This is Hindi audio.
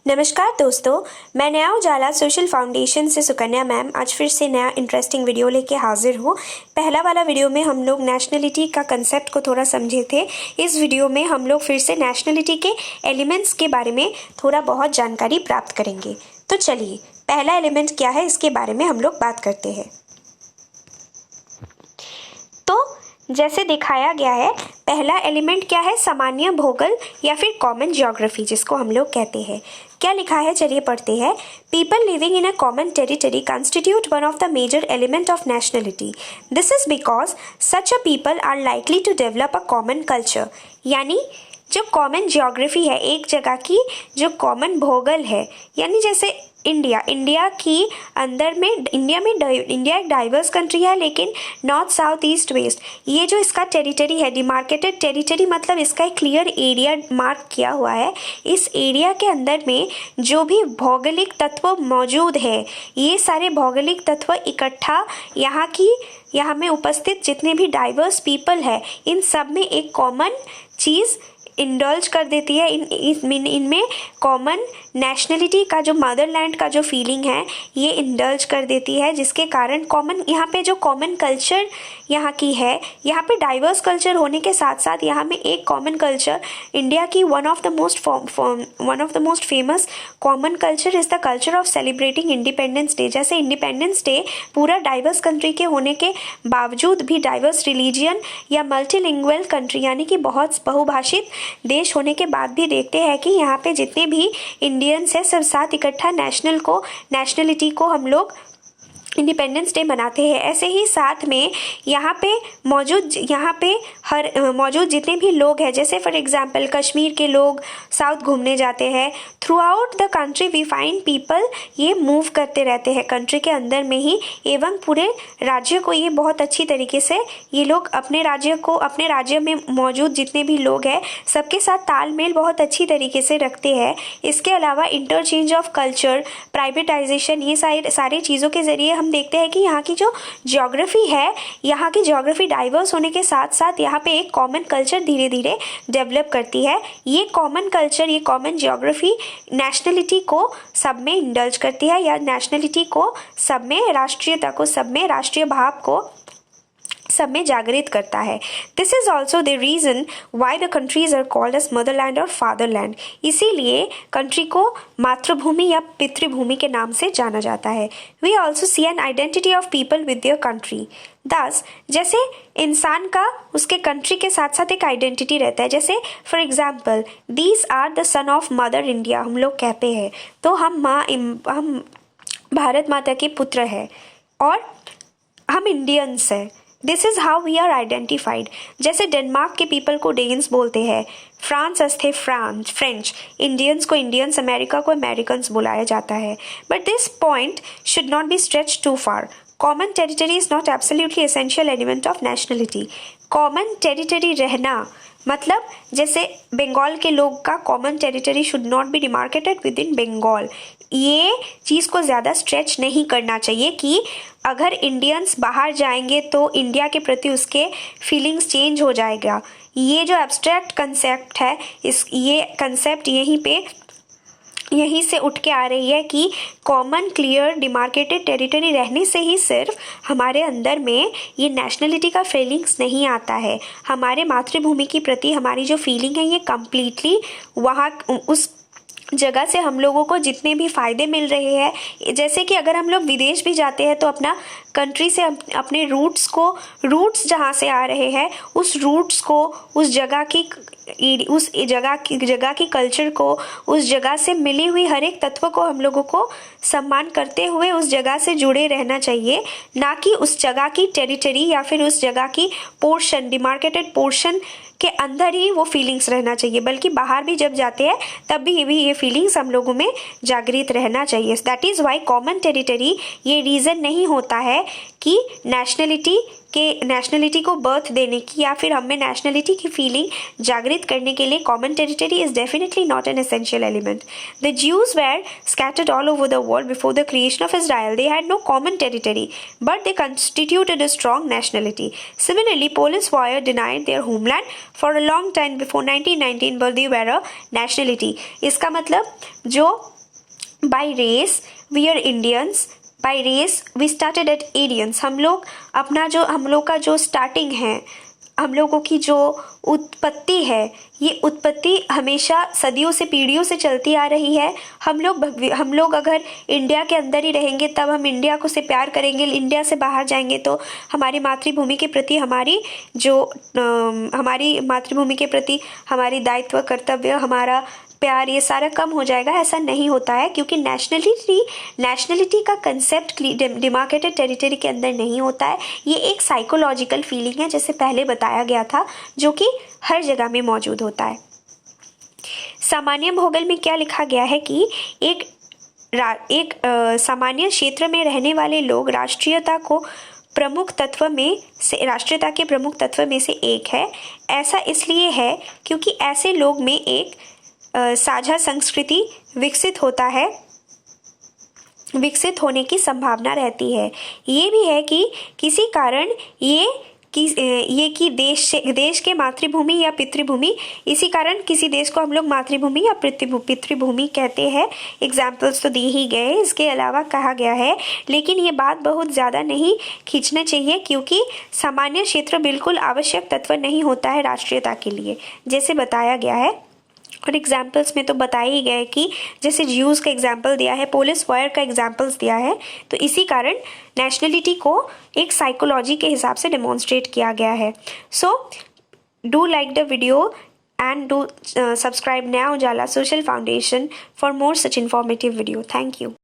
नमस्कार दोस्तों, मैं नया उजाला सोशल फाउंडेशन से सुकन्या मैम आज फिर से नया इंटरेस्टिंग वीडियो लेके हाजिर हूँ। पहला वाला वीडियो में हम लोग नेशनलिटी का कंसेप्ट को थोड़ा समझे थे। इस वीडियो में हम लोग फिर से नेशनलिटी के एलिमेंट्स के बारे में थोड़ा बहुत जानकारी प्राप्त करेंगे। तो चलिए, पहला एलिमेंट क्या है इसके बारे में हम लोग बात करते हैं। तो जैसे दिखाया गया है, पहला एलिमेंट क्या है? सामान्य भूगोल या फिर कॉमन ज्योग्राफी, जिसको हम लोग कहते हैं। क्या लिखा है, चलिए पढ़ते हैं। People living in a common territory constitute one of the major element of nationality. This is because such a people are likely to develop a common culture. यानी जो कॉमन ज्योग्राफी है, एक जगह की जो कॉमन भूगोल है, यानी जैसे इंडिया एक डाइवर्स कंट्री है, लेकिन नॉर्थ साउथ ईस्ट वेस्ट ये जो इसका टेरिटरी है, डिमार्केटेड टेरिटरी मतलब इसका एक क्लियर एरिया मार्क किया हुआ है। इस एरिया के अंदर में जो भी भौगोलिक तत्व मौजूद है, ये सारे भौगोलिक तत्व इकट्ठा यहाँ में उपस्थित जितने भी डाइवर्स पीपल है, इन सब में एक कॉमन चीज़ इंडल्ज कर देती है। इनमें कॉमन नेशनलिटी का जो मदरलैंड का जो फीलिंग है, ये इंडल्ज कर देती है, जिसके कारण कॉमन यहाँ पे जो कॉमन कल्चर यहाँ की है, यहाँ पे डाइवर्स कल्चर होने के साथ साथ यहाँ में एक कॉमन कल्चर, इंडिया की one of the most famous common culture is the culture of celebrating independence day. जैसे इंडिपेंडेंस डे पूरा डाइवर्स कंट्री के होने के बावजूद भी, डाइवर्स रिलीजियन या मल्टीलिंगुअल कंट्री यानी कि बहुत बहुभाषित देश होने के बाद भी देखते हैं कि यहाँ पे जितने भी इंडियंस हैं सब साथ इकट्ठा नेशनलिटी को हम लोग इंडिपेंडेंस डे मनाते हैं। ऐसे ही साथ में यहाँ पे मौजूद जितने भी लोग हैं, जैसे फॉर एग्जांपल कश्मीर के लोग साउथ घूमने जाते हैं। Throughout the country we find people ये मूव करते रहते हैं कंट्री के अंदर में ही, एवं पूरे राज्य को ये बहुत अच्छी तरीके से ये लोग अपने राज्य में मौजूद जितने भी लोग हैं सबके साथ तालमेल बहुत अच्छी तरीके से रखते हैं। इसके अलावा इंटरचेंज ऑफ कल्चर, प्राइवेटाइजेशन, ये सारी चीज़ों के ज़रिए हम देखते हैं कि यहाँ की जो ज्योग्राफी है, यहाँ की ज्योग्राफी डाइवर्स होने के साथ साथ यहाँ पे एक कॉमन कल्चर धीरे धीरे डेवलप करती है। ये कॉमन कल्चर, ये कॉमन ज्योग्राफी नेशनलिटी को सब में इंडल्ज करती है, या नेशनलिटी को सब में, राष्ट्रीयता को सब में, राष्ट्रीय भाव को सब में जागृत करता है। This is also the reason why the countries are called as motherland और फादरलैंड। इसीलिए कंट्री को मातृभूमि या पितृभूमि के नाम से जाना जाता है। We also see an identity of people with their country. Thus, जैसे इंसान का उसके कंट्री के साथ साथ एक आइडेंटिटी रहता है। जैसे for example, these are the son of Mother India हम लोग कहते हैं, तो हम भारत माता के पुत्र हैं और हम इंडियंस हैं। This is how we are identified. जैसे डेनमार्क के पीपल को डेन्स बोलते हैं, फ्रांस थे फ्रेंच, इंडियंस को इंडियंस, अमेरिका को अमेरिकन्स बुलाया जाता है। But this point should not be stretch to far. Common territory is not absolutely essential element of nationality. Common territory रहना मतलब जैसे बंगाल के लोग का common territory should not be demarcated within Bengal. ये चीज़ को ज़्यादा स्ट्रेच नहीं करना चाहिए कि अगर इंडियंस बाहर जाएंगे तो इंडिया के प्रति उसके फीलिंग्स चेंज हो जाएगा। ये जो एब्स्ट्रैक्ट कंसेप्ट है, ये कंसेप्ट यहीं से उठ के आ रही है कि कॉमन क्लियर डिमार्केटेड टेरिटरी रहने से ही सिर्फ हमारे अंदर में ये नेशनलिटी का फीलिंग्स नहीं आता है। हमारे मातृभूमि के प्रति हमारी जो फीलिंग है, ये कम्प्लीटली वहाँ उस जगह से हम लोगों को जितने भी फ़ायदे मिल रहे हैं, जैसे कि अगर हम लोग विदेश भी जाते हैं तो अपना कंट्री से अपने रूट्स जहाँ से आ रहे हैं, उस रूट्स को, उस जगह की कल्चर को, उस जगह से मिली हुई हर एक तत्व को हम लोगों को सम्मान करते हुए उस जगह से जुड़े रहना चाहिए, ना कि उस जगह की टेरिटरी या फिर उस जगह की पोर्शन, डिमार्केटेड पोर्शन के अंदर ही वो फीलिंग्स रहना चाहिए, बल्कि बाहर भी जब जाते हैं तब भी ये फीलिंग्स हम लोगों में जागृत रहना चाहिए। That is why common territory ये रीज़न नहीं होता है कि नेशनलिटी को बर्थ देने की या फिर हमें नेशनलिटी की फीलिंग जागृत करने के लिए common territory is definitely not an essential element. The Jews were scattered all over the world before the creation of Israel. They had no common territory, but they constituted a strong nationality. Similarly, Polish warriors denied their homeland for a long time before 1919, but they were a nationality. इसका मतलब जो by race we are Indians, by race we started at Aryans. हम लोग का जो स्टार्टिंग है, हम लोगों की जो उत्पत्ति है, ये उत्पत्ति हमेशा सदियों से पीढ़ियों से चलती आ रही है। हम लोग अगर इंडिया के अंदर ही रहेंगे तब हम इंडिया को से प्यार करेंगे, इंडिया से बाहर जाएंगे तो हमारी मातृभूमि के प्रति हमारी मातृभूमि के प्रति हमारी दायित्व, कर्तव्य, हमारा प्यार, ये सारा कम हो जाएगा। ऐसा नहीं होता है, क्योंकि नेशनलिटी का कंसेप्ट डिमार्केटेड टेरिटरी के अंदर नहीं होता है। ये एक साइकोलॉजिकल फीलिंग है, जैसे पहले बताया गया था, जो कि हर जगह में मौजूद होता है। सामान्य भूगोल में क्या लिखा गया है कि एक सामान्य क्षेत्र में रहने वाले लोग राष्ट्रीयता के प्रमुख तत्व में से एक है। ऐसा इसलिए है क्योंकि ऐसे लोग में एक साझा संस्कृति विकसित होने की संभावना रहती है। ये भी है कि किसी कारण देश के मातृभूमि या पितृभूमि, इसी कारण किसी देश को हम लोग मातृभूमि या पितृभूमि कहते हैं। एग्जाम्पल्स तो दी ही गए, इसके अलावा कहा गया है, लेकिन ये बात बहुत ज़्यादा नहीं खींचना चाहिए, क्योंकि सामान्य क्षेत्र बिल्कुल आवश्यक तत्व नहीं होता है राष्ट्रीयता के लिए, जैसे बताया गया है। और एग्जाम्पल्स में तो बता ही गए कि जैसे ज्यूज़ का एग्जाम्पल दिया है, पोलिस वॉयर का एग्जाम्पल्स दिया है, तो इसी कारण नेशनलिटी को एक साइकोलॉजी के हिसाब से डेमोन्स्ट्रेट किया गया है। So do like the video and do subscribe Naya Ujala Social Foundation for more such informative video. Thank you.